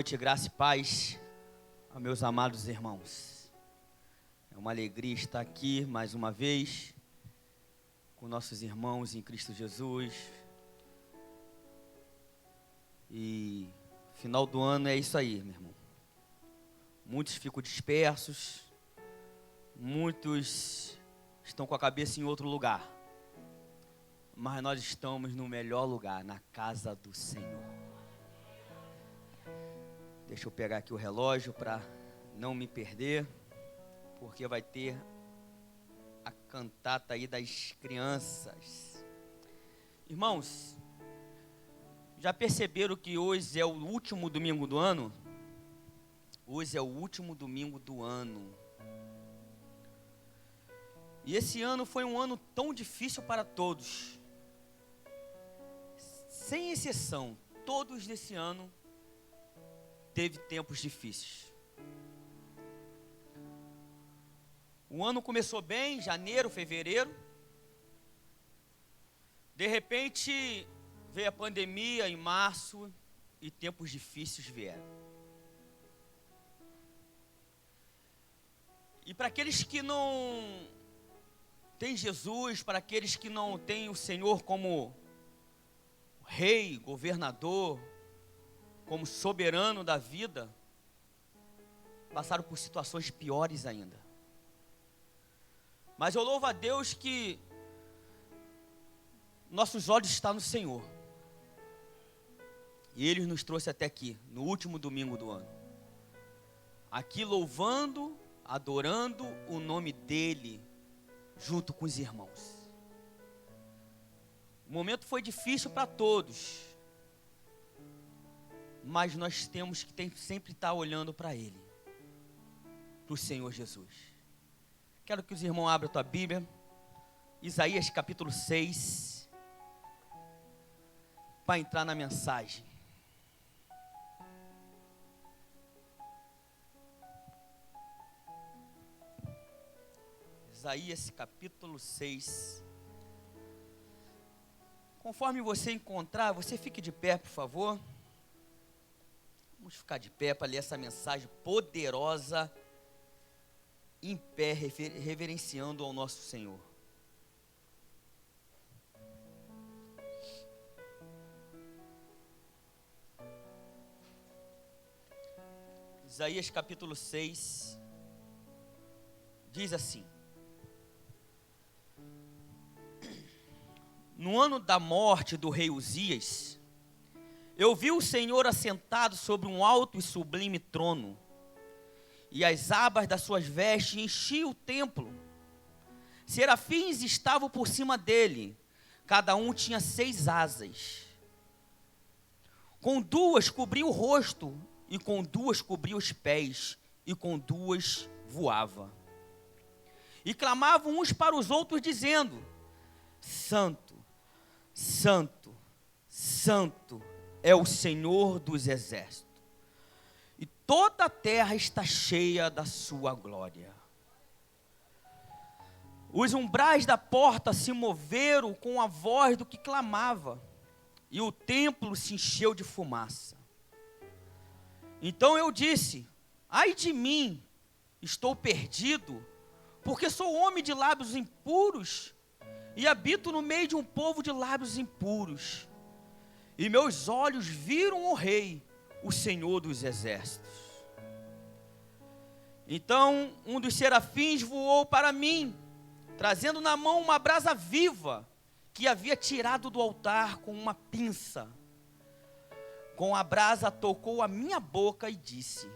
Boa noite, graça e paz a meus amados irmãos. É uma alegria estar aqui mais uma vez com nossos irmãos em Cristo Jesus. E final do ano é isso aí, meu irmão. Muitos ficam dispersos, muitos estão com a cabeça em outro lugar. Mas nós estamos no melhor lugar, na casa do Senhor. Deixa eu pegar aqui o relógio para não me perder, porque vai ter a cantata aí das crianças. Irmãos, já perceberam que hoje é o último domingo do ano? Hoje é o último domingo do ano. E esse ano foi um ano tão difícil para todos. Sem exceção, todos nesse ano teve tempos difíceis. O ano começou bem, janeiro, fevereiro. De repente, veio a pandemia em março e tempos difíceis vieram. E para aqueles que não têm Jesus, para aqueles que não têm o Senhor como rei, governador, como soberano da vida, passaram por situações piores ainda. Mas eu louvo a Deus que nossos olhos estão no Senhor. E Ele nos trouxe até aqui, no último domingo do ano. Aqui louvando, adorando o nome dEle, junto com os irmãos. O momento foi difícil para todos. Mas nós temos que sempre estar olhando para Ele, para o Senhor Jesus. Quero que os irmãos abram a tua Bíblia, Isaías capítulo 6, para entrar na mensagem. Isaías capítulo 6. Conforme você encontrar, você fique de pé, por favor. Vamos ficar de pé para ler essa mensagem poderosa, em pé, reverenciando ao nosso Senhor. Isaías capítulo 6, diz assim: No ano da morte do rei Uzias, eu vi o Senhor assentado sobre um alto e sublime trono, e as abas das suas vestes enchiam o templo. Serafins estavam por cima dele, cada um tinha 6 asas. Com 2 cobria o rosto, e com 2 cobria os pés, e com 2 voava. E clamavam uns para os outros, dizendo: Santo, Santo, Santo é o Senhor dos exércitos, e toda a terra está cheia da sua glória. Os umbrais da porta se moveram com a voz do que clamava, e o templo se encheu de fumaça. Então eu disse: ai de mim, estou perdido, porque sou homem de lábios impuros, e habito no meio de um povo de lábios impuros. E meus olhos viram o Rei, o Senhor dos exércitos. Então um dos serafins voou para mim, trazendo na mão uma brasa viva, que havia tirado do altar com uma pinça. Com a brasa tocou a minha boca e disse: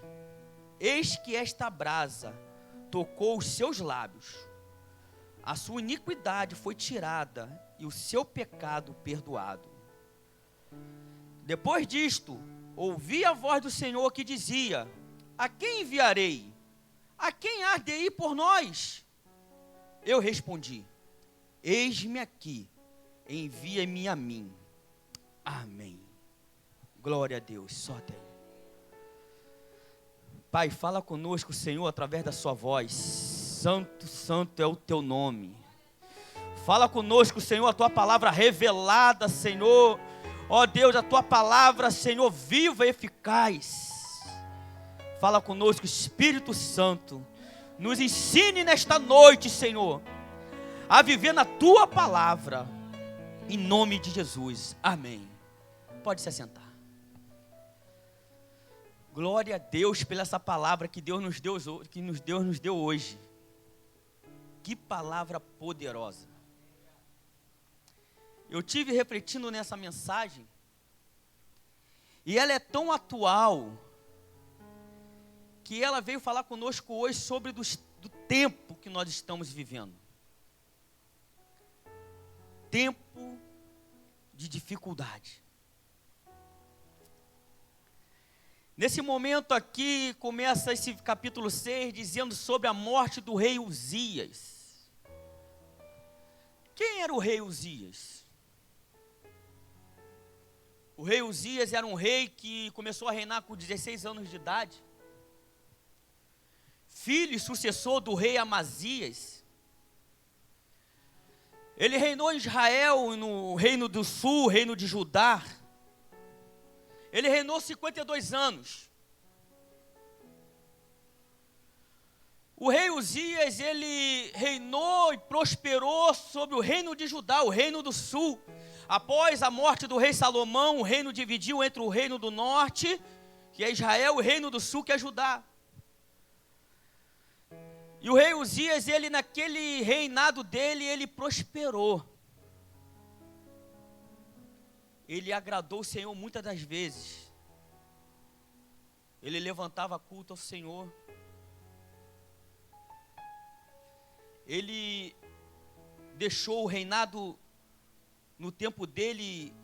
eis que esta brasa tocou os seus lábios. A sua iniquidade foi tirada e o seu pecado perdoado. Depois disto, ouvi a voz do Senhor que dizia: a quem enviarei? A quem há de ir por nós? Eu respondi: eis-me aqui, envia-me a mim. Amém. Glória a Deus, só tem. Pai, fala conosco, Senhor, através da sua voz. Santo, santo é o teu nome. Fala conosco, Senhor, a tua palavra revelada, Senhor. Ó Deus, a tua palavra, Senhor, viva e eficaz. Fala conosco, Espírito Santo. Nos ensine nesta noite, Senhor, a viver na Tua palavra. Em nome de Jesus. Amém. Pode se assentar. Glória a Deus pela essa palavra que Deus nos deu hoje. Que palavra poderosa. Eu tive refletindo nessa mensagem, e ela é tão atual, que ela veio falar conosco hoje sobre do tempo que nós estamos vivendo. Tempo de dificuldade. Nesse momento aqui, começa esse capítulo 6, dizendo sobre a morte do rei Uzias. Quem era o rei Uzias? O rei Uzias era um rei que começou a reinar com 16 anos de idade. Filho e sucessor do rei Amazias. Ele reinou em Israel, no reino do sul, reino de Judá. Ele reinou 52 anos. O rei Uzias, ele reinou e prosperou sobre o reino de Judá, o reino do sul. Após a morte do rei Salomão, o reino dividiu entre o reino do norte, que é Israel, e o reino do sul, que é Judá. E o rei Uzias, ele naquele reinado dele, ele prosperou. Ele agradou o Senhor muitas das vezes. Ele levantava culto ao Senhor. Ele deixou o reinado no tempo dele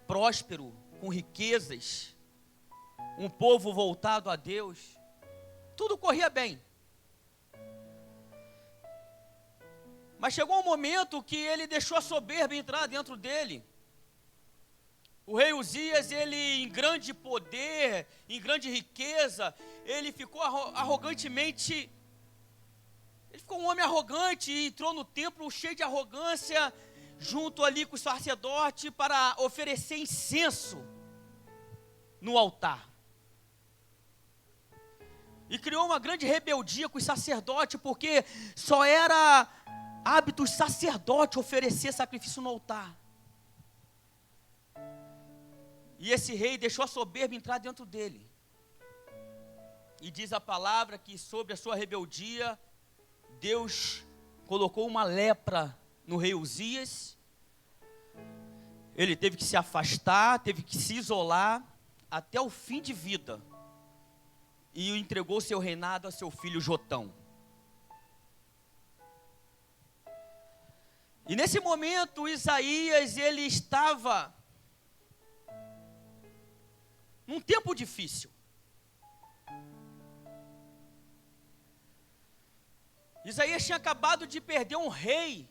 próspero, com riquezas, um povo voltado a Deus. Tudo corria bem. Mas chegou um momento que ele deixou a soberba entrar dentro dele. O rei Uzias, ele em grande poder, em grande riqueza, ele ficou arrogantemente, ele ficou um homem arrogante e entrou no templo cheio de arrogância, junto ali com o sacerdote para oferecer incenso no altar. E criou uma grande rebeldia com os sacerdotes, porque só era hábito sacerdote oferecer sacrifício no altar. E esse rei deixou a soberba entrar dentro dele. E diz a palavra que sobre a sua rebeldia, Deus colocou uma lepra no rei Uzias. Ele teve que se afastar, teve que se isolar até o fim de vida. E entregou seu reinado a seu filho Jotão. E nesse momento, Isaías, ele estava num tempo difícil. Isaías tinha acabado de perder um rei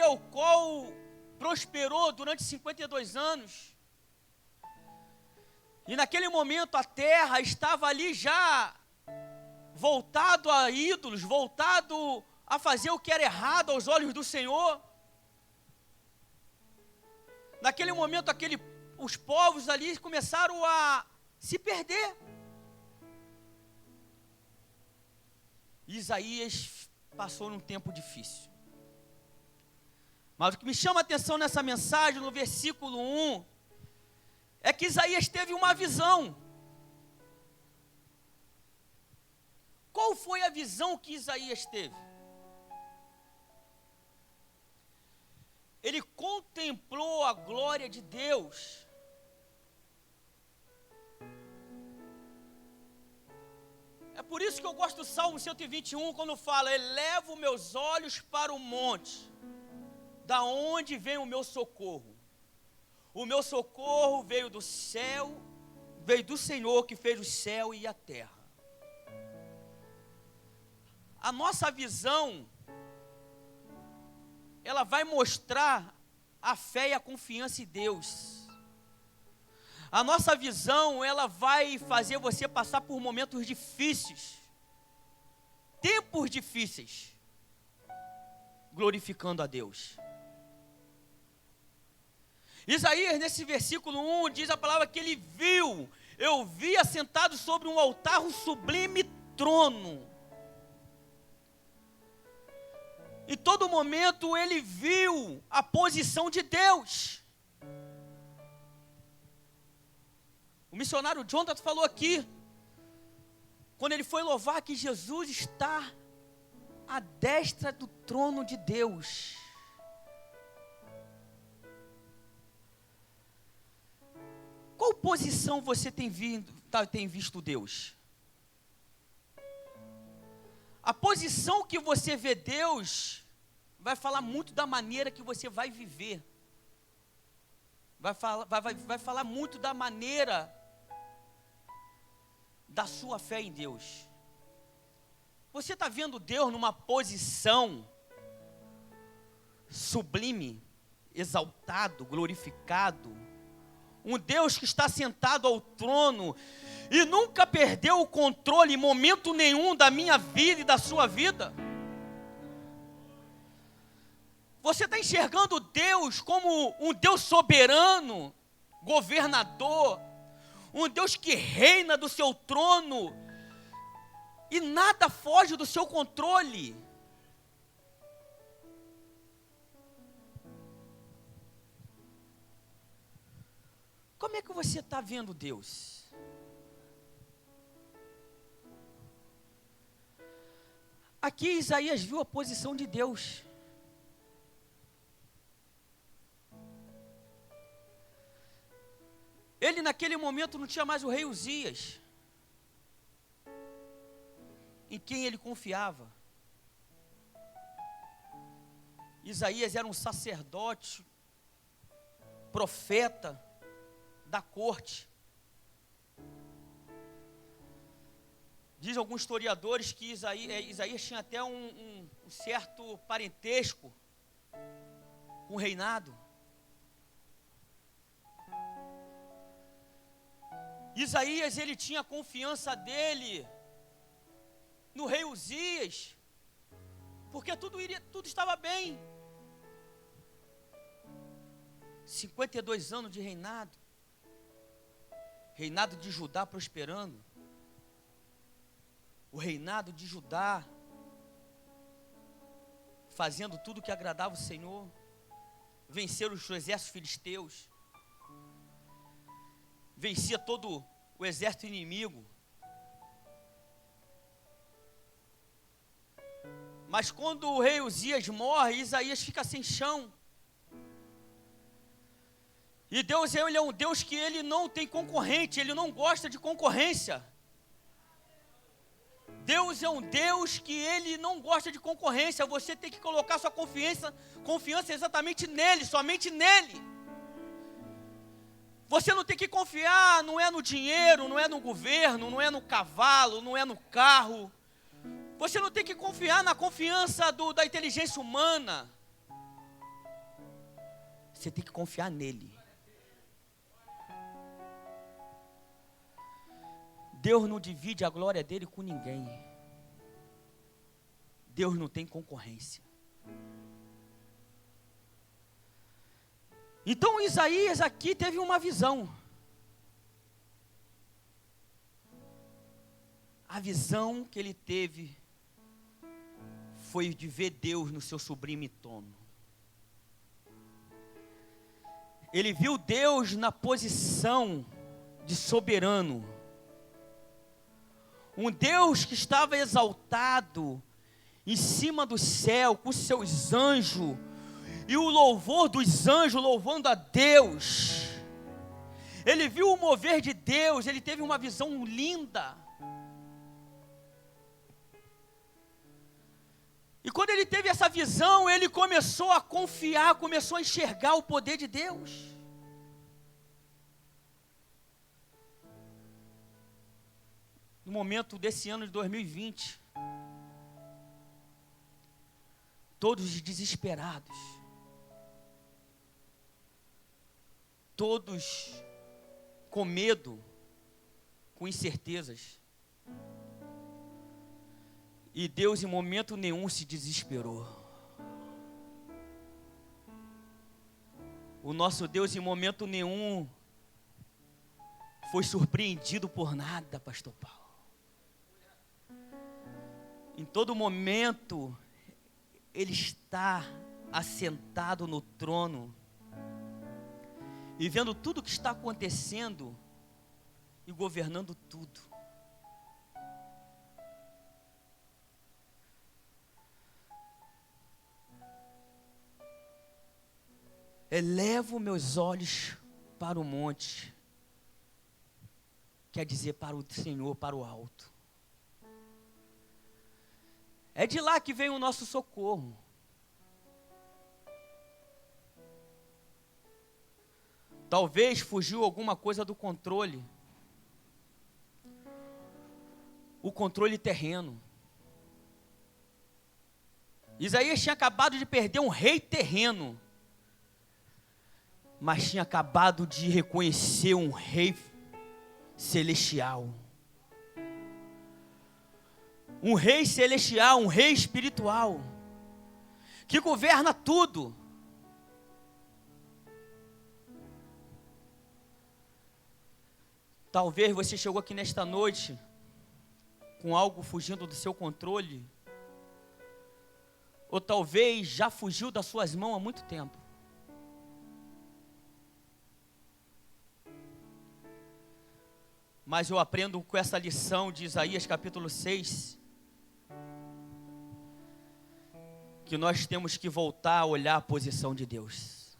ao qual prosperou durante 52 anos. E naquele momento a terra estava ali já voltado a ídolos, voltado a fazer o que era errado aos olhos do Senhor. Naquele momento os povos ali começaram a se perder. Isaías passou num tempo difícil. Mas o que me chama a atenção nessa mensagem, no versículo 1, é que Isaías teve uma visão. Qual foi a visão que Isaías teve? Ele contemplou a glória de Deus. É por isso que eu gosto do Salmo 121, quando fala: elevo meus olhos para o monte, da onde vem o meu socorro? O meu socorro veio do céu, veio do Senhor que fez o céu e a terra. A nossa visão, ela vai mostrar a fé e a confiança em Deus. A nossa visão, ela vai fazer você passar por momentos difíceis, tempos difíceis, glorificando a Deus. Isaías, nesse versículo 1, diz a palavra que ele viu Eu vi assentado sobre um altar um sublime trono. Em todo momento ele viu a posição de Deus. O missionário Jonathan falou aqui, quando ele foi louvar, que Jesus está à destra do trono de Deus. Qual posição você tem visto Deus? A posição que você vê Deus vai falar muito da maneira que você vai viver. Vai falar muito da maneira da sua fé em Deus. Você está vendo Deus numa posição sublime, exaltado, glorificado? Um Deus que está sentado ao trono e nunca perdeu o controle em momento nenhum da minha vida e da sua vida. Você está enxergando Deus como um Deus soberano, governador, um Deus que reina do seu trono e nada foge do seu controle. Como é que você está vendo Deus? Aqui Isaías viu a posição de Deus. Ele naquele momento não tinha mais o rei Uzias, em quem ele confiava. Isaías era um sacerdote, profeta da corte. Diz alguns historiadores que Isaías tinha até um certo parentesco com o reinado. Isaías, ele tinha a confiança dele no rei Uzias, porque tudo estava bem. 52 anos de reinado de Judá prosperando, o reinado de Judá fazendo tudo que agradava o Senhor, vencer os exércitos filisteus, vencia todo o exército inimigo. Mas quando o rei Uzias morre, Isaías fica sem chão. E Deus, ele é um Deus que ele não tem concorrente, ele não gosta de concorrência. Deus é um Deus que ele não gosta de concorrência. Você tem que colocar sua confiança exatamente nele, somente nele. Você não tem que confiar, não é no dinheiro, não é no governo, não é no cavalo, não é no carro. Você não tem que confiar na confiança da inteligência humana. Você tem que confiar nele. Deus não divide a glória dele com ninguém. Deus não tem concorrência. Então Isaías aqui teve uma visão. A visão que ele teve foi de ver Deus no seu sublime trono. Ele viu Deus na posição de soberano. Um Deus que estava exaltado em cima do céu com seus anjos. E o louvor dos anjos louvando a Deus. Ele viu o mover de Deus, ele teve uma visão linda. E quando ele teve essa visão, ele começou a confiar, começou a enxergar o poder de Deus. No momento desse ano de 2020, todos desesperados, todos com medo, com incertezas. E Deus em momento nenhum se desesperou. O nosso Deus em momento nenhum foi surpreendido por nada, pastor Paulo. Em todo momento, ele está assentado no trono e vendo tudo o que está acontecendo e governando tudo. Elevo meus olhos para o monte, quer dizer, para o Senhor, para o alto. É de lá que vem o nosso socorro. Talvez fugiu alguma coisa do controle. O controle terreno. Isaías tinha acabado de perder um rei terreno, mas tinha acabado de reconhecer um rei celestial. Um rei celestial, um rei espiritual, que governa tudo. Talvez você chegou aqui nesta noite com algo fugindo do seu controle, ou talvez já fugiu das suas mãos há muito tempo. Mas eu aprendo com essa lição de Isaías capítulo 6, que nós temos que voltar a olhar a posição de Deus.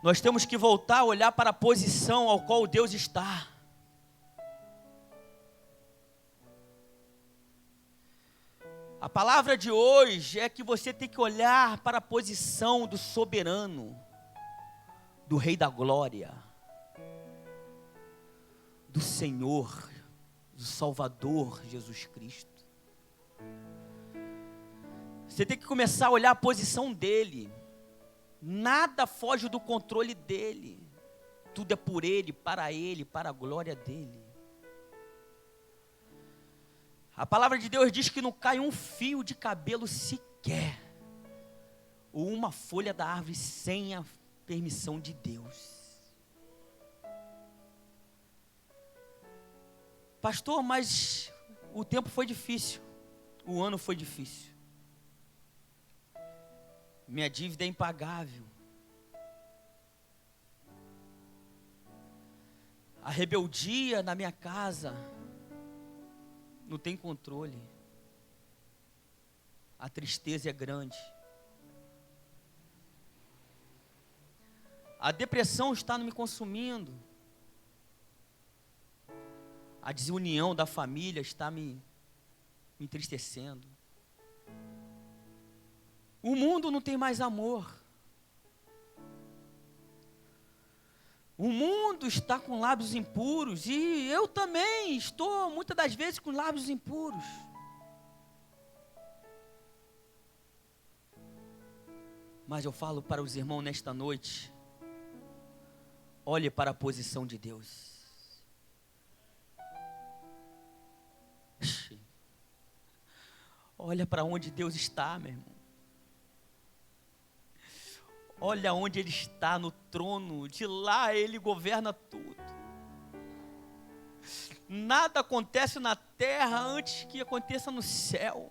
Nós temos que voltar a olhar para a posição ao qual Deus está. A palavra de hoje é que você tem que olhar para a posição do soberano, do Rei da Glória, do Senhor, do Salvador Jesus Cristo. Você tem que começar a olhar a posição dele. Nada foge do controle dele. Tudo é por ele, para a glória dele. A palavra de Deus diz que não cai um fio de cabelo sequer, ou uma folha da árvore sem a permissão de Deus. Pastor, mas o tempo foi difícil, o ano foi difícil. Minha dívida é impagável. A rebeldia na minha casa não tem controle. A tristeza é grande. A depressão está me consumindo. A desunião da família está me entristecendo. O mundo não tem mais amor. O mundo está com lábios impuros e eu também estou muitas das vezes com lábios impuros. Mas eu falo para os irmãos nesta noite, olhe para a posição de Deus. Olha para onde Deus está, meu irmão. Olha onde Ele está, no trono. De lá Ele governa tudo. Nada acontece na terra antes que aconteça no céu.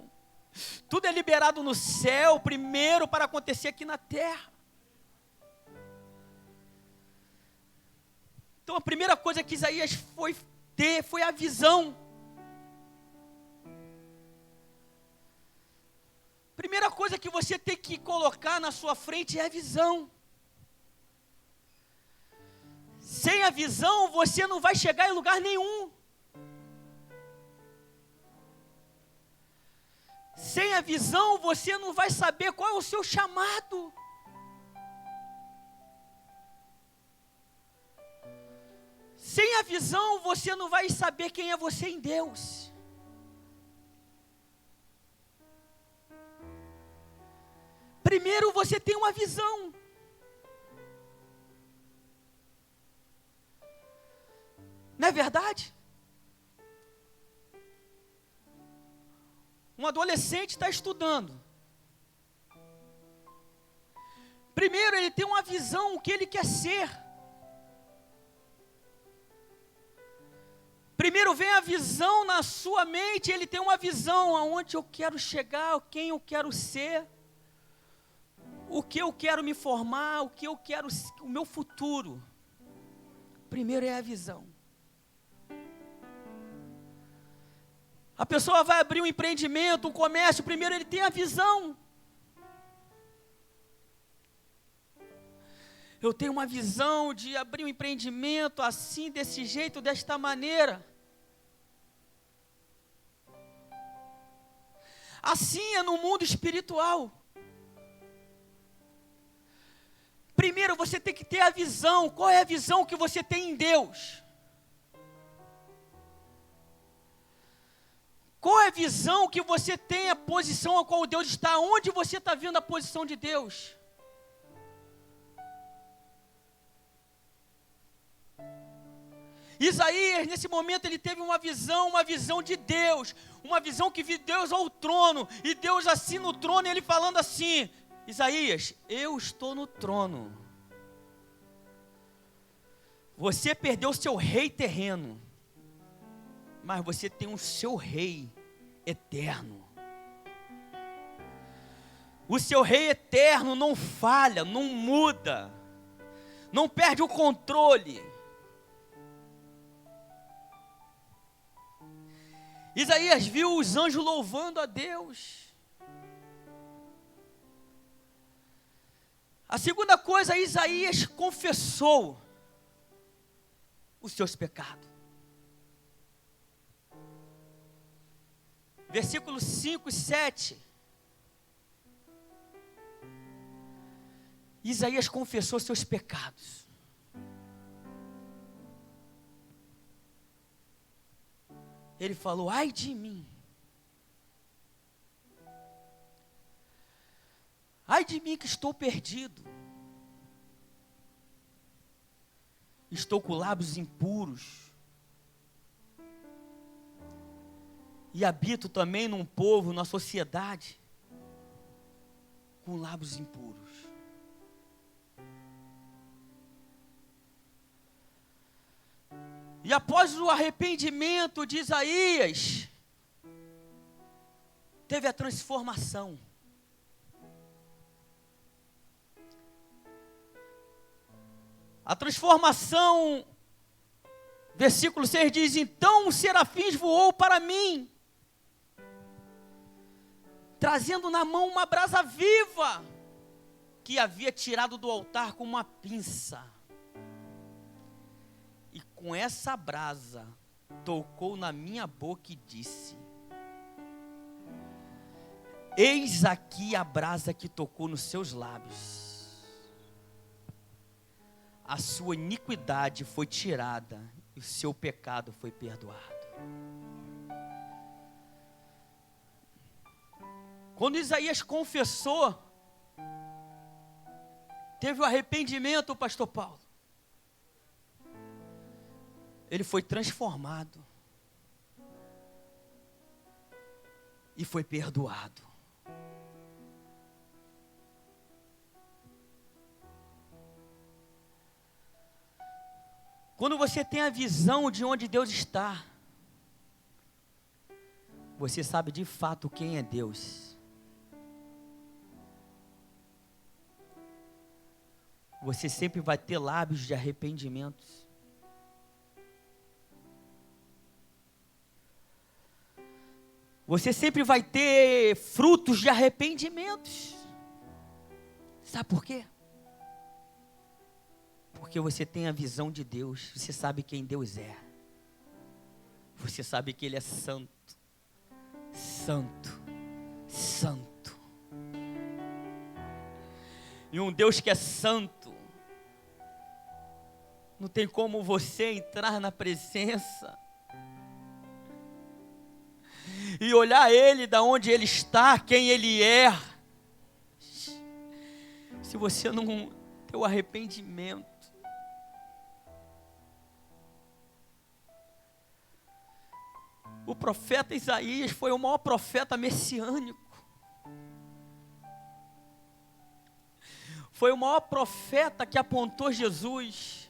Tudo é liberado no céu primeiro para acontecer aqui na terra. Então a primeira coisa que Isaías foi ter foi a visão. Primeira coisa que você tem que colocar na sua frente é a visão. Sem a visão, você não vai chegar em lugar nenhum. Sem a visão, você não vai saber qual é o seu chamado. Sem a visão, você não vai saber quem é você em Deus. Primeiro você tem uma visão. Não é verdade? Um adolescente está estudando. Primeiro, ele tem uma visão, o que ele quer ser. Primeiro vem a visão na sua mente, ele tem uma visão aonde eu quero chegar, quem eu quero ser, o que eu quero me formar, o que eu quero, o meu futuro. Primeiro é a visão. A pessoa vai abrir um empreendimento, um comércio, primeiro ele tem a visão. Eu tenho uma visão de abrir um empreendimento assim, desse jeito, desta maneira. Assim é no mundo espiritual. Primeiro você tem que ter a visão. Qual é a visão que você tem em Deus? Qual é a visão que você tem, a posição a qual Deus está? Onde você está vendo a posição de Deus? Isaías, nesse momento, ele teve uma visão de Deus, uma visão que viu Deus ao trono, e Deus assim no trono, e ele falando assim: Isaías, eu estou no trono. Você perdeu o seu rei terreno, mas você tem o seu rei eterno. O seu rei eterno não falha, não muda, não perde o controle. Isaías viu os anjos louvando a Deus. A segunda coisa, Isaías confessou os seus pecados. Versículos 5 e 7. Isaías confessou seus pecados. Ele falou: ai de mim. Ai de mim que estou perdido. Estou com lábios impuros. E habito também num povo, numa sociedade, com lábios impuros. E após o arrependimento de Isaías, teve a transformação. A transformação, versículo 6 diz: então os serafins voou para mim, trazendo na mão uma brasa viva, que havia tirado do altar com uma pinça. E com essa brasa, tocou na minha boca e disse: eis aqui a brasa que tocou nos seus lábios. A sua iniquidade foi tirada e o seu pecado foi perdoado. Quando Isaías confessou, teve o arrependimento, pastor Paulo. Ele foi transformado e foi perdoado. Quando você tem a visão de onde Deus está, você sabe de fato quem é Deus. Você sempre vai ter lábios de arrependimento. Você sempre vai ter frutos de arrependimentos. Sabe por quê? Porque você tem a visão de Deus. Você sabe quem Deus é. Você sabe que Ele é santo. Santo. Santo. E um Deus que é santo, não tem como você entrar na presença e olhar Ele da onde Ele está, quem Ele é, se você não ter o arrependimento. O profeta Isaías foi o maior profeta messiânico. Foi o maior profeta que apontou Jesus.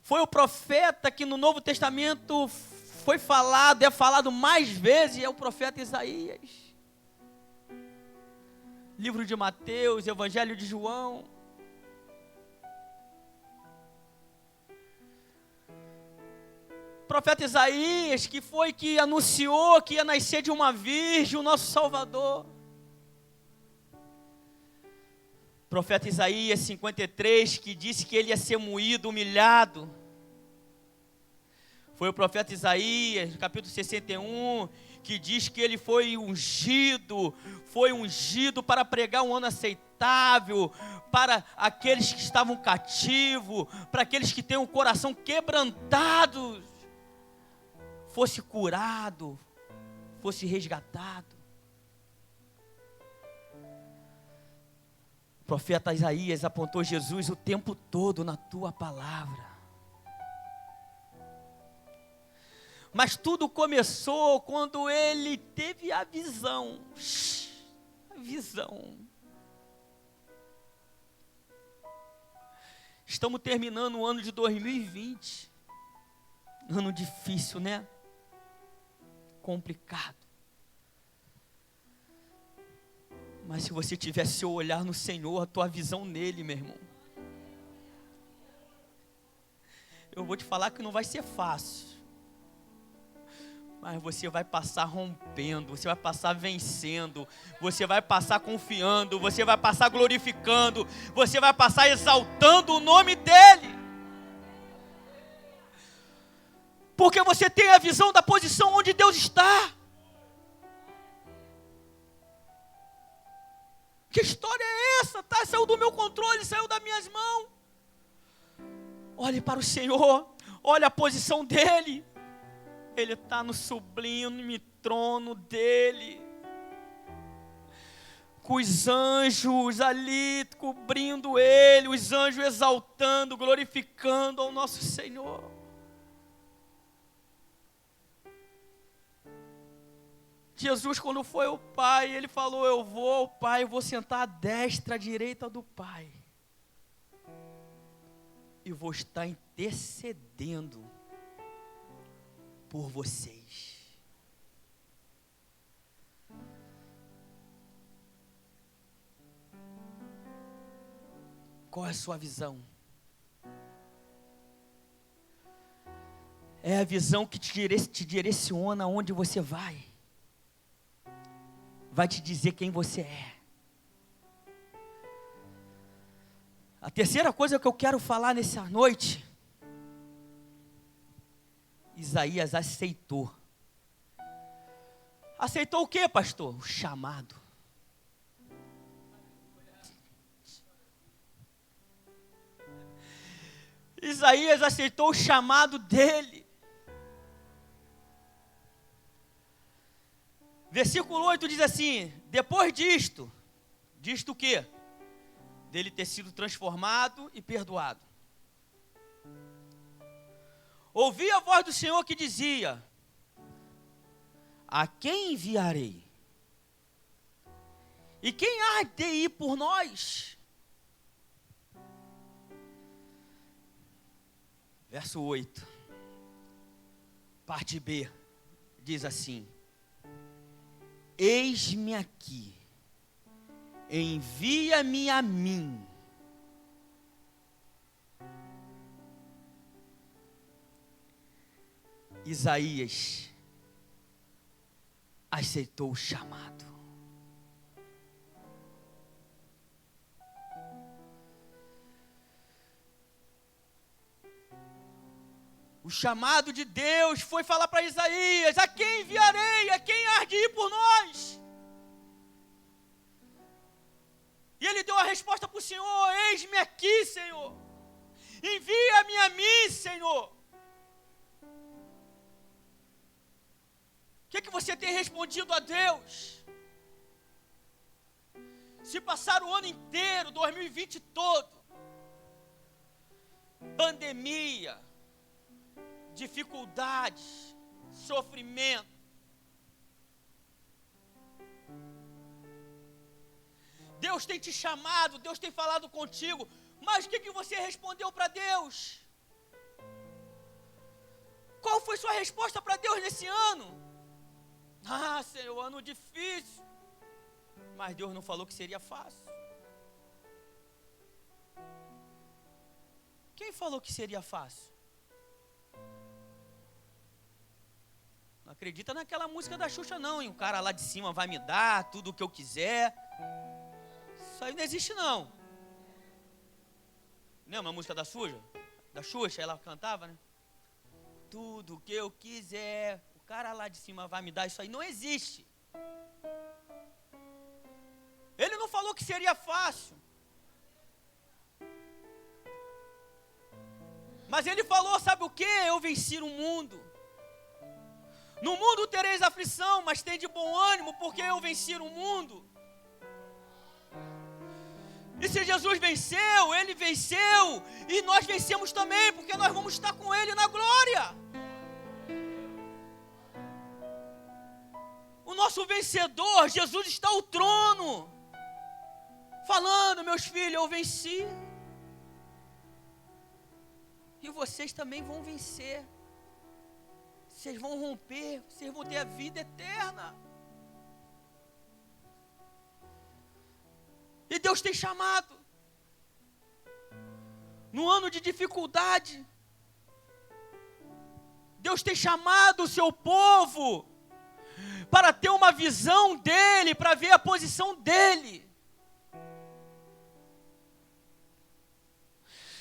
Foi o profeta que no Novo Testamento foi falado, é falado mais vezes, é o profeta Isaías. Livro de Mateus, Evangelho de João. Profeta Isaías, que foi que anunciou que ia nascer de uma virgem o nosso Salvador. Profeta Isaías 53, que disse que ele ia ser moído, humilhado. Foi o profeta Isaías, capítulo 61, que diz que ele foi ungido para pregar um ano aceitável, para aqueles que estavam cativos, para aqueles que têm o coração quebrantado, fosse curado, fosse resgatado. O profeta Isaías apontou Jesus o tempo todo na tua palavra. Mas tudo começou quando ele teve a visão. A visão. Estamos terminando o ano de 2020. Ano difícil, né? Complicado. Mas se você tivesse seu olhar no Senhor, a tua visão nele, meu irmão. Eu vou te falar que não vai ser fácil. Mas você vai passar rompendo, você vai passar vencendo, você vai passar confiando, você vai passar glorificando, você vai passar exaltando o nome dEle. Porque você tem a visão da posição onde Deus está. Que história é essa? Tá? Saiu do meu controle, saiu das minhas mãos. Olhe para o Senhor, olha a posição dEle. Ele está no sublime trono dEle, com os anjos ali cobrindo Ele, os anjos exaltando, glorificando ao nosso Senhor. Jesus, quando foi ao Pai, Ele falou: eu vou ao Pai, vou sentar à destra, à direita do Pai, e vou estar intercedendo por vocês. Qual é a sua visão? É a visão que te direciona aonde você vai. Vai te dizer quem você é. A terceira coisa que eu quero falar nessa noite, Isaías aceitou. Aceitou o que, pastor? O chamado. Isaías aceitou o chamado dele. Versículo 8 diz assim: depois disto o quê? Dele ter sido transformado e perdoado. Ouvi a voz do Senhor que dizia: a quem enviarei? E quem há de ir por nós? Verso 8, parte B, diz assim: eis-me aqui, envia-me a mim. Isaías aceitou o chamado. O chamado de Deus foi falar para Isaías: a quem enviarei? A quem há de ir por nós? E ele deu a resposta para o Senhor: eis-me aqui, Senhor. Envia-me a mim, Senhor. O que você tem respondido a Deus? Se passar o ano inteiro, 2020 todo, pandemia, dificuldades, sofrimento, Deus tem te chamado, Deus tem falado contigo, mas o que você respondeu para Deus? Qual foi sua resposta para Deus nesse ano? Ah, Senhor, ano difícil. Mas Deus não falou que seria fácil. Quem falou que seria fácil? Não acredita naquela música da Xuxa não, hein? O cara lá de cima vai me dar tudo o que eu quiser. Isso aí não existe não. Lembra a música da Xuxa, ela cantava, né? Tudo o que eu quiser, o cara lá de cima vai me dar, isso aí não existe. Ele não falou que seria fácil. Mas ele falou, sabe o que? Eu venci o mundo. No mundo tereis aflição, mas tende bom ânimo, porque eu venci o mundo. E se Jesus venceu, ele venceu, e nós vencemos também, porque nós vamos estar com ele na glória. O nosso vencedor, Jesus, está ao trono, falando, meus filhos, eu venci. E vocês também vão vencer. Vocês vão romper, vocês vão ter a vida eterna. E Deus tem chamado. No ano de dificuldade, Deus tem chamado o seu povo para ter uma visão dele, para ver a posição dele.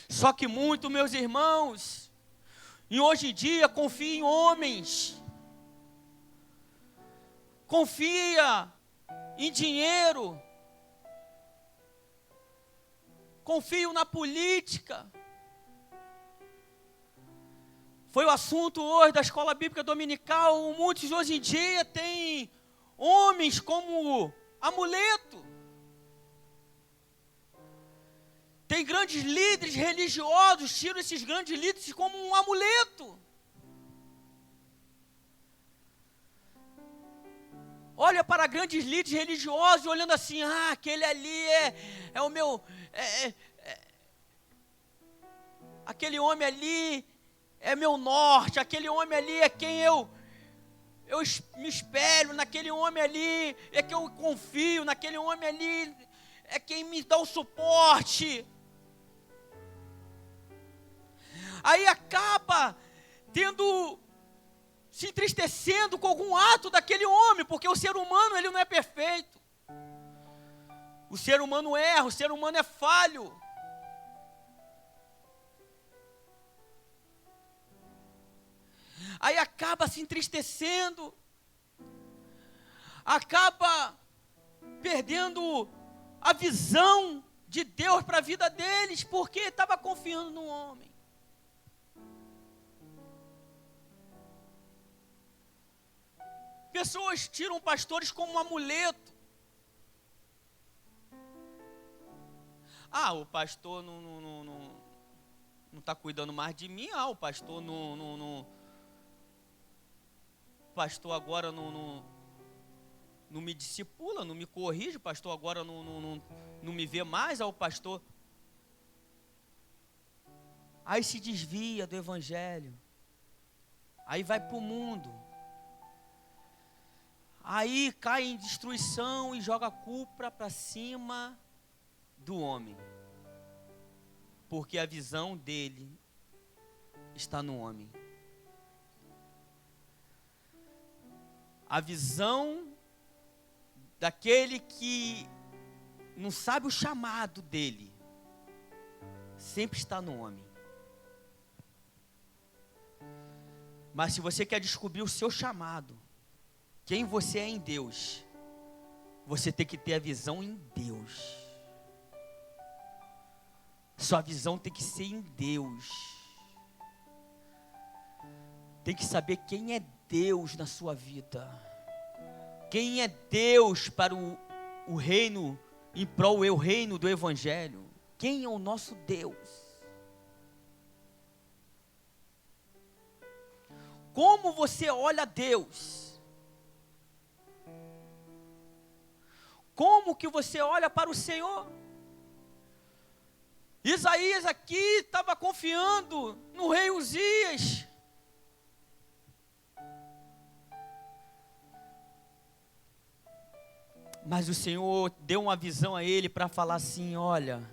Só que muito, meus irmãos, e hoje em dia confia em homens, confia em dinheiro, confio na política. Foi o assunto hoje da escola bíblica dominical. Muitos hoje em dia têm homens como amuleto. Tem grandes líderes religiosos, tiram esses grandes líderes como um amuleto. Olha para grandes líderes religiosos, olhando assim, aquele ali é o meu... aquele homem ali é meu norte, aquele homem ali é quem eu me espelho, naquele homem ali é que eu confio, naquele homem ali é quem me dá o suporte. Aí acaba se entristecendo com algum ato daquele homem, porque o ser humano ele não é perfeito. O ser humano erra, o ser humano é falho. Aí acaba se entristecendo, acaba perdendo a visão de Deus para a vida deles, porque estava confiando no homem. Pessoas tiram pastores como um amuleto. O pastor não está cuidando mais de mim. O pastor o pastor agora não me discipula, não me corrige. O pastor agora não me vê mais. O pastor... Aí se desvia do evangelho. Aí vai para o mundo. Aí cai em destruição e joga a culpa para cima do homem. Porque a visão dele está no homem. A visão daquele que não sabe o chamado dele sempre está no homem. Mas se você quer descobrir o seu chamado, quem você é em Deus, você tem que ter a visão em Deus. Sua visão tem que ser em Deus. Tem que saber quem é Deus na sua vida. Quem é Deus para o reino, em prol do reino do evangelho. Quem é o nosso Deus? Como você olha a Deus? Como que você olha para o Senhor? Isaías aqui estava confiando no rei Uzias. Mas o Senhor deu uma visão a ele para falar assim: olha,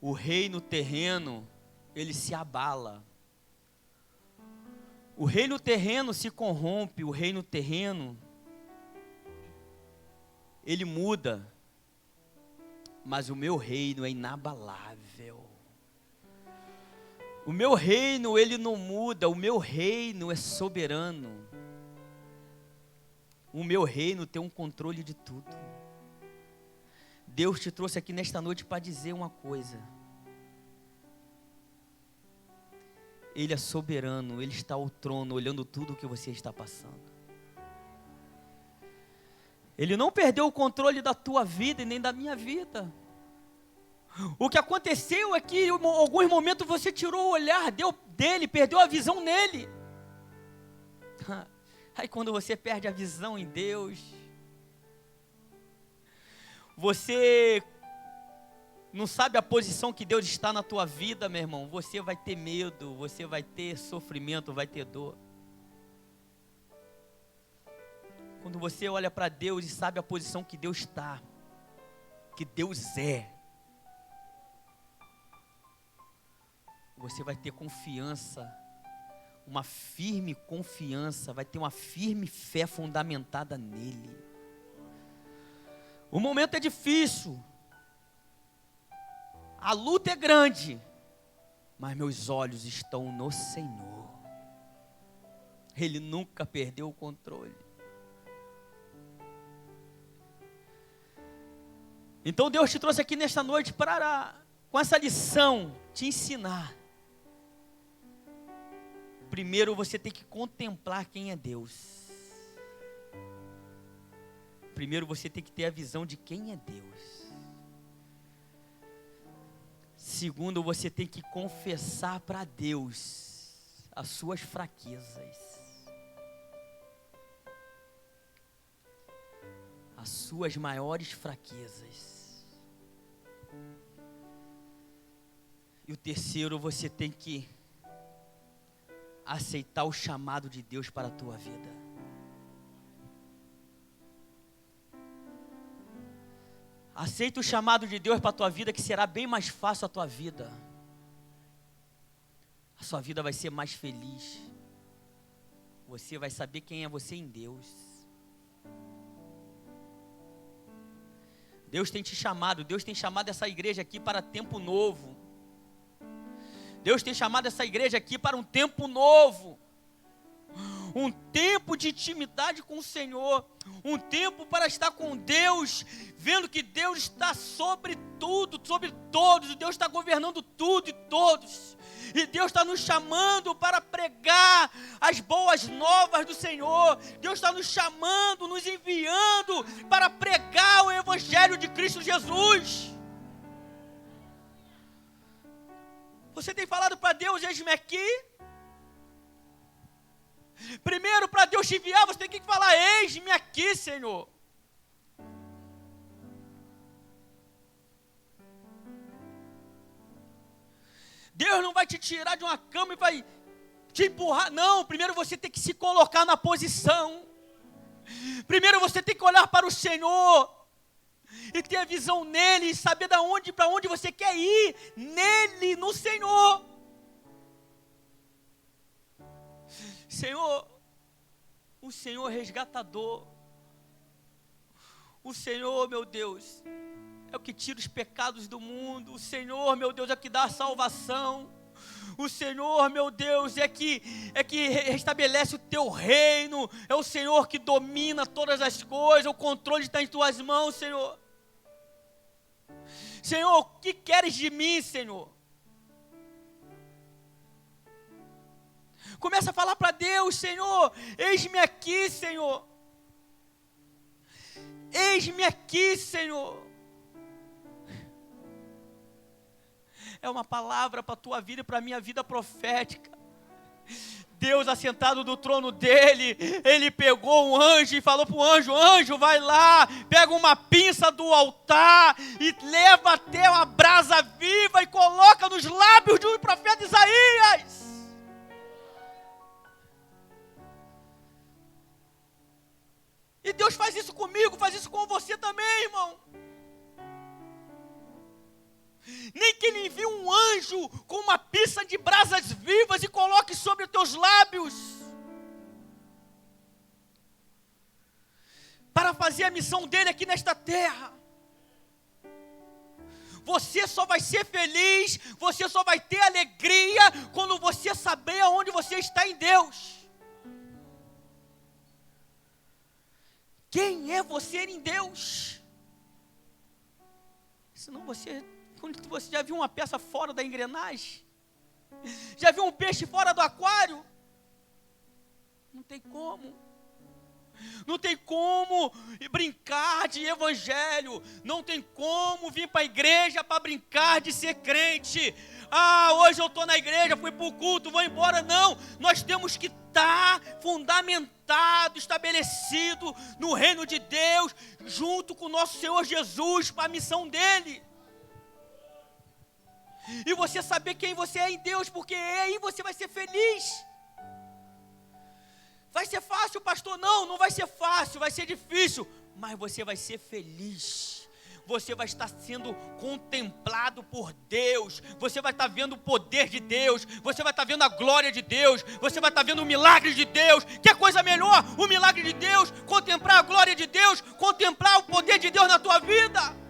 o reino terreno, ele se abala. O reino terreno se corrompe, o reino terreno, ele muda. Mas o meu reino é inabalável. O meu reino, ele não muda, o meu reino é soberano. O meu reino tem um controle de tudo. Deus te trouxe aqui nesta noite para dizer uma coisa. Ele é soberano, Ele está ao trono, olhando tudo o que você está passando. Ele não perdeu o controle da tua vida e nem da minha vida. O que aconteceu é que em alguns momentos você tirou o olhar dele, perdeu a visão nele. Aí quando você perde a visão em Deus, você não sabe a posição que Deus está na tua vida, meu irmão. Você vai ter medo, você vai ter sofrimento, vai ter dor. Quando você olha para Deus e sabe a posição que Deus está, que Deus é, você vai ter confiança, uma firme confiança, vai ter uma firme fé fundamentada nele. O momento é difícil, a luta é grande, mas meus olhos estão no Senhor. Ele nunca perdeu o controle. Então Deus te trouxe aqui nesta noite para, com essa lição, te ensinar. Primeiro você tem que contemplar quem é Deus. Primeiro você tem que ter a visão de quem é Deus. Segundo, você tem que confessar para Deus as suas fraquezas. As suas maiores fraquezas. E o terceiro, você tem que aceitar o chamado de Deus para a tua vida. Aceita o chamado de Deus para a tua vida, que será bem mais fácil a tua vida. A sua vida vai ser mais feliz. Você vai saber quem é você em Deus. Deus tem te chamado, Deus tem chamado essa igreja aqui para tempo novo. Deus tem chamado essa igreja aqui para um tempo novo. Um tempo de intimidade com o Senhor. Um tempo para estar com Deus, vendo que Deus está sobre tudo, sobre todos. Deus está governando tudo e todos. E Deus está nos chamando para pregar as boas novas do Senhor. Deus está nos chamando, nos enviando para pregar o Evangelho de Cristo Jesus. Você tem falado para Deus: eis-me aqui? Primeiro, para Deus te enviar, você tem que falar: eis-me aqui, Senhor. Deus não vai te tirar de uma cama e vai te empurrar. Não, primeiro você tem que se colocar na posição. Primeiro você tem que olhar para o Senhor e ter a visão nele, e saber para onde você quer ir, nele, no Senhor. Senhor, o Senhor resgatador, o Senhor, meu Deus, é o que tira os pecados do mundo. O Senhor, meu Deus, é o que dá a salvação. O Senhor, meu Deus, é que restabelece o teu reino. É o Senhor que domina todas as coisas. O controle está em tuas mãos, Senhor. Senhor, o que queres de mim, Senhor? Começa a falar para Deus: Senhor, eis-me aqui, Senhor. Eis-me aqui, Senhor. É uma palavra para a tua vida e para a minha vida profética. Deus assentado no trono dele, ele pegou um anjo e falou para o anjo: anjo, vai lá, pega uma pinça do altar e leva até uma brasa viva e coloca nos lábios do profeta Isaías. E Deus faz isso comigo, faz isso com você também, irmão. Nem que ele envie um anjo com uma pista de brasas vivas e coloque sobre os teus lábios, para fazer a missão dele aqui nesta terra. Você só vai ser feliz, você só vai ter alegria quando você saber aonde você está em Deus. Quem é você em Deus? Senão quando você já viu uma peça fora da engrenagem? Já viu um peixe fora do aquário? Não tem como. Não tem como brincar de evangelho. Não tem como vir para a igreja para brincar de ser crente. Hoje eu estou na igreja, fui para o culto, vou embora. Não, nós temos que estar fundamentado, estabelecido no reino de Deus, junto com o nosso Senhor Jesus, para a missão dele. E você saber quem você é em Deus, porque aí você vai ser feliz. Vai ser fácil, pastor? Não, não vai ser fácil, vai ser difícil, mas você vai ser feliz. Você vai estar sendo contemplado por Deus, você vai estar vendo o poder de Deus, você vai estar vendo a glória de Deus, você vai estar vendo o milagre de Deus. Que coisa melhor, o milagre de Deus, contemplar a glória de Deus, contemplar o poder de Deus na tua vida.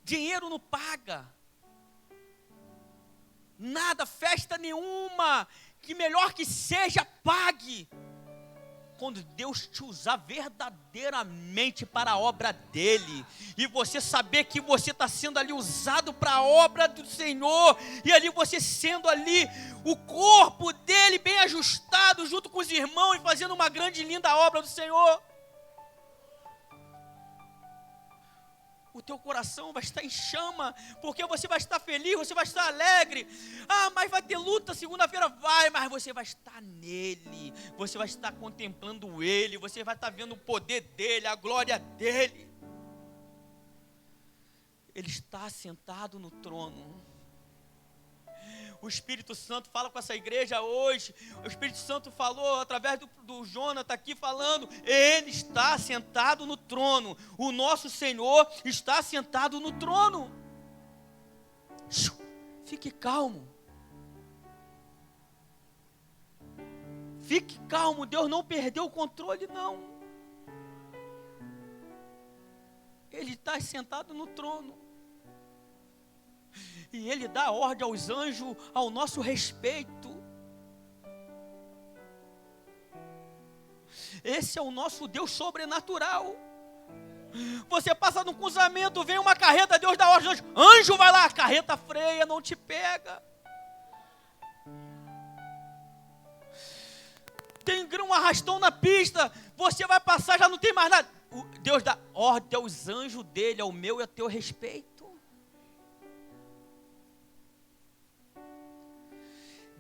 Dinheiro não paga nada, festa nenhuma, que melhor que seja, pague. Quando Deus te usar verdadeiramente para a obra dele, e você saber que você está sendo ali usado para a obra do Senhor, e ali você sendo ali o corpo dele bem ajustado, junto com os irmãos, e fazendo uma grande e linda obra do Senhor. O teu coração vai estar em chama, porque você vai estar feliz, você vai estar alegre. Mas vai ter luta segunda-feira? Vai, mas você vai estar nele, você vai estar contemplando ele, você vai estar vendo o poder dele, a glória dele. Ele está sentado no trono. O Espírito Santo fala com essa igreja hoje. O Espírito Santo falou através do Jonathan aqui falando. Ele está sentado no trono. O nosso Senhor está sentado no trono. Fique calmo. Fique calmo. Deus não perdeu o controle, não. Ele está sentado no trono. E Ele dá ordem aos anjos ao nosso respeito. Esse é o nosso Deus sobrenatural. Você passa num cruzamento, vem uma carreta, Deus dá ordem, anjo vai lá, a carreta freia, não te pega. Tem um arrastão na pista, você vai passar, já não tem mais nada. Deus dá ordem aos anjos dele, ao meu e ao teu respeito.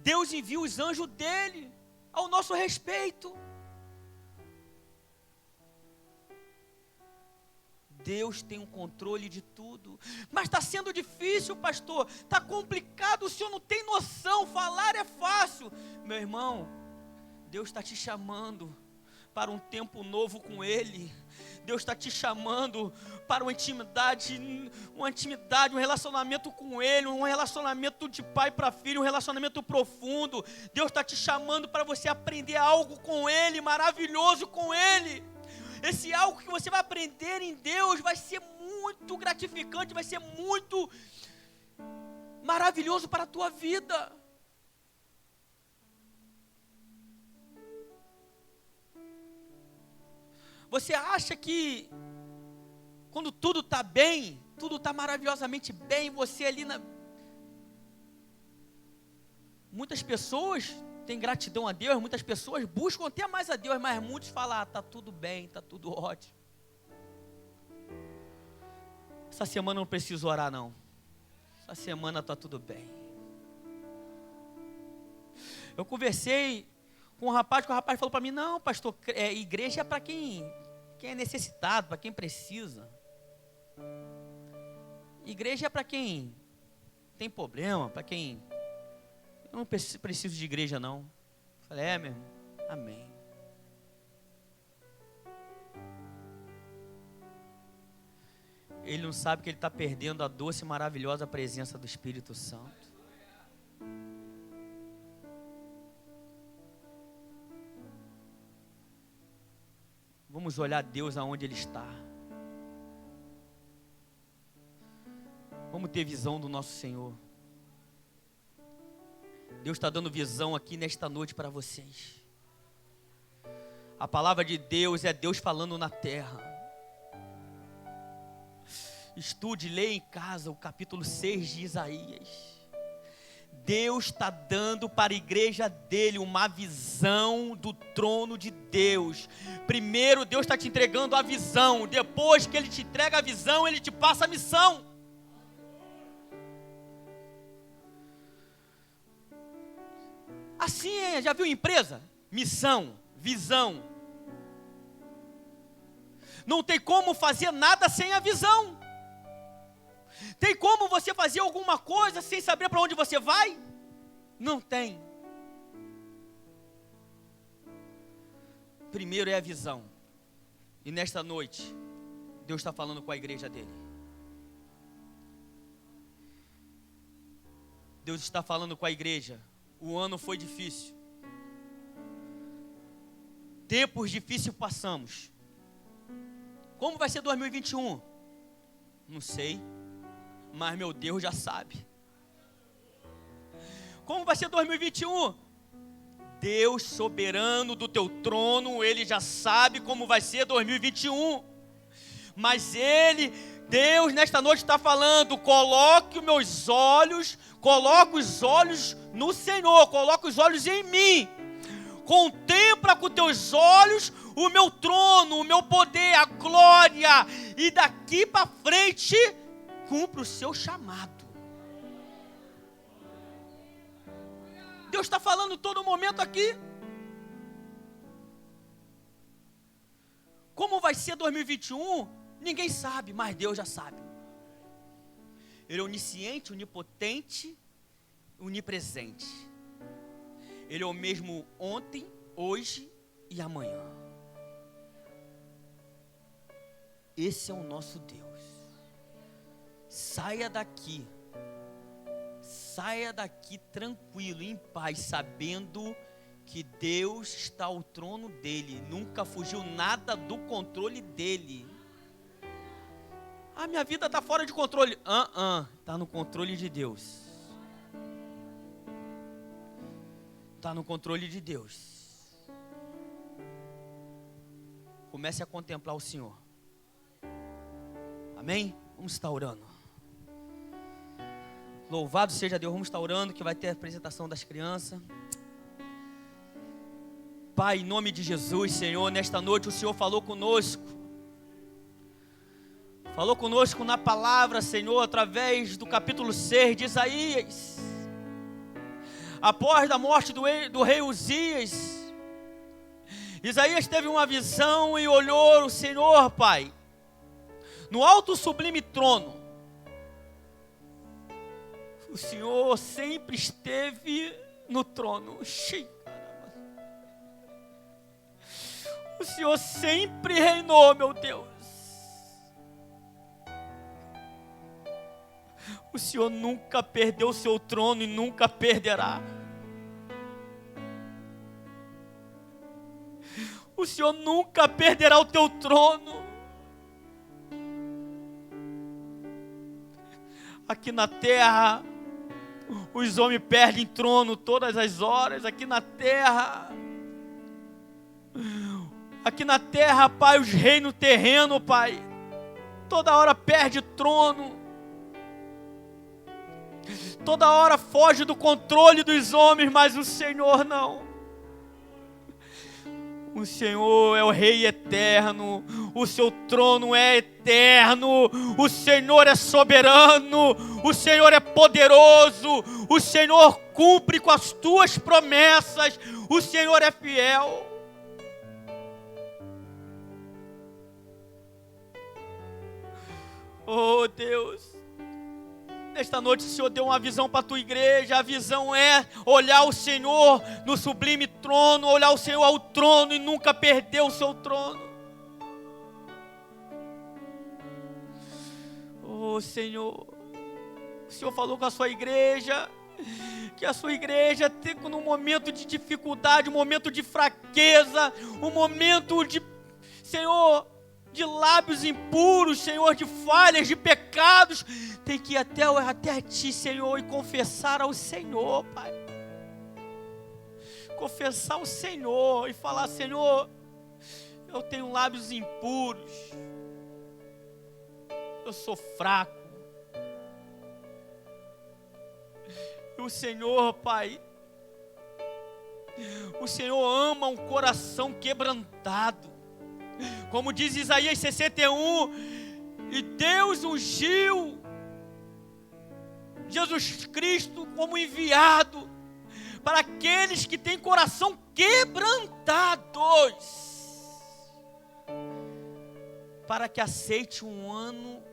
Deus envia os anjos dele ao nosso respeito. Deus tem o controle de tudo. Mas está sendo difícil, pastor. Está complicado, o senhor não tem noção. Falar é fácil. Meu irmão, Deus está te chamando para um tempo novo com Ele. Deus está te chamando para uma intimidade, um relacionamento com Ele, um relacionamento de pai para filho, um relacionamento profundo. Deus está te chamando para você aprender algo com Ele, maravilhoso com Ele. Esse algo que você vai aprender em Deus vai ser muito gratificante, vai ser muito maravilhoso para a tua vida. Você acha que quando tudo está bem, tudo está maravilhosamente bem, você ali Muitas pessoas têm gratidão a Deus, muitas pessoas buscam até mais a Deus, mas muitos falam, está tudo bem, está tudo ótimo. Essa semana eu não preciso orar não. essa semana está tudo bem. Eu conversei com um rapaz, que o rapaz falou para mim, não, pastor, igreja é para quem é necessitado, para quem precisa. Igreja é para quem tem problema, para quem... Eu não preciso de igreja, não. Eu falei, meu irmão, amém. Ele não sabe que ele está perdendo a doce e maravilhosa presença do Espírito Santo. Vamos olhar Deus aonde Ele está. Vamos ter visão do nosso Senhor. Deus está dando visão aqui nesta noite para vocês. A palavra de Deus é Deus falando na terra. Estude, leia em casa o capítulo 6 de Isaías. Deus está dando para a igreja dele uma visão do trono de Deus. Primeiro Deus está te entregando a visão. Depois que Ele te entrega a visão, Ele te passa a missão. Assim é, já viu empresa? Missão, visão. Não tem como fazer nada sem a visão. Tem como você fazer alguma coisa sem saber para onde você vai? Não tem. Primeiro é a visão. E nesta noite, Deus está falando com a igreja dele. Deus está falando com a igreja. O ano foi difícil. Tempos difíceis passamos. Como vai ser 2021? Não sei. Mas meu Deus já sabe. Como vai ser 2021? Deus soberano do teu trono, Ele já sabe como vai ser 2021. Mas Deus nesta noite está falando, coloque os olhos no Senhor, coloque os olhos em mim. Contempla com teus olhos o meu trono, o meu poder, a glória. E daqui para frente, cumpre o seu chamado. Deus está falando todo momento aqui. Como vai ser 2021? Ninguém sabe, mas Deus já sabe. Ele é onisciente, onipotente, onipresente. Ele é o mesmo ontem, hoje e amanhã. Esse é o nosso Deus. Saia daqui tranquilo, em paz, sabendo que Deus está ao trono dele, nunca fugiu nada do controle dele. Minha vida está fora de controle. Está no controle de Deus. Está no controle de Deus. Comece a contemplar o Senhor. Amém? Vamos estar orando. Louvado seja Deus, vamos estar orando, que vai ter a apresentação das crianças. Pai, em nome de Jesus, Senhor, nesta noite o Senhor falou conosco. Falou conosco na palavra, Senhor, através do capítulo 6 de Isaías. Após a morte do rei Uzias, Isaías teve uma visão e olhou o Senhor, Pai, no alto sublime trono. O Senhor sempre esteve no trono. O Senhor sempre reinou, meu Deus. O Senhor nunca perdeu o seu trono e nunca perderá. O Senhor nunca perderá o teu trono. Aqui na terra, os homens perdem trono todas as horas. Aqui na terra, Pai, os reinos terrenos, Pai, toda hora perde trono. Toda hora foge do controle dos homens, mas o Senhor não. O Senhor é o Rei eterno, o seu trono é eterno, o Senhor é soberano, o Senhor é poderoso, o Senhor cumpre com as tuas promessas, o Senhor é fiel. Oh Deus, nesta noite o Senhor deu uma visão para a tua igreja. A visão é olhar o Senhor no sublime trono, olhar o Senhor ao trono e nunca perder o seu trono. Oh Senhor, o Senhor falou com a sua igreja, que a sua igreja tem num momento de dificuldade, um momento de fraqueza, um momento de, Senhor, de lábios impuros, Senhor, de falhas, de pecados, tem que ir até ti, Senhor, e confessar ao Senhor, Pai. Confessar ao Senhor e falar: Senhor, eu tenho lábios impuros, eu sou fraco. E o Senhor, Pai, o Senhor ama um coração quebrantado. Como diz Isaías 61, e Deus ungiu Jesus Cristo como enviado para aqueles que têm coração quebrantados, para que aceite um ano,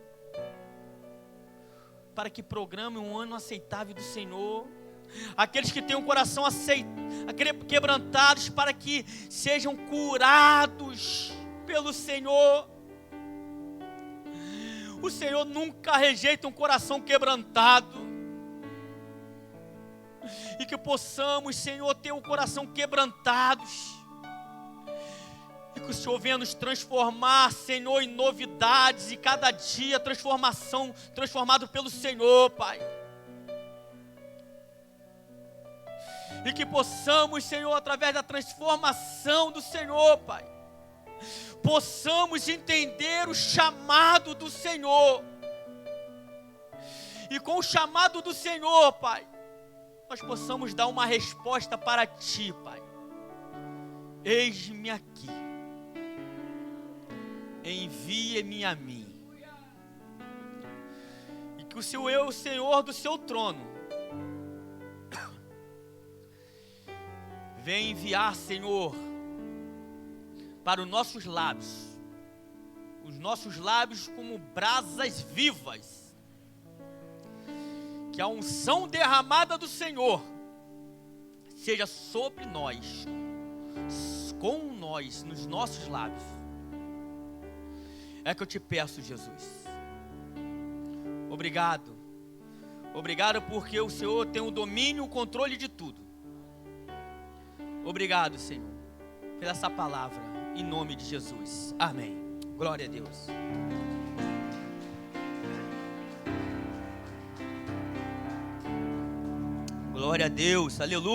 para que programe um ano aceitável do Senhor. Aqueles que têm um coração quebrantados, para que sejam curados pelo Senhor. O Senhor nunca rejeita um coração quebrantado. E que possamos, Senhor, ter um coração quebrantados. E que o Senhor venha nos transformar, Senhor, em novidades. E cada dia transformado pelo Senhor, Pai. E que possamos, Senhor, através da transformação do Senhor, Pai, possamos entender o chamado do Senhor. E com o chamado do Senhor, Pai, nós possamos dar uma resposta para Ti, Pai. Eis-me aqui, envie-me a mim. E que o Senhor do seu trono venha enviar, Senhor, para os nossos lábios como brasas vivas, que a unção derramada do Senhor seja sobre nós, com nós, nos nossos lábios. É que eu te peço, Jesus. Obrigado porque o Senhor tem o domínio, o controle de tudo. Obrigado, Senhor, por essa palavra, em nome de Jesus. Amém. Glória a Deus. Glória a Deus. Aleluia.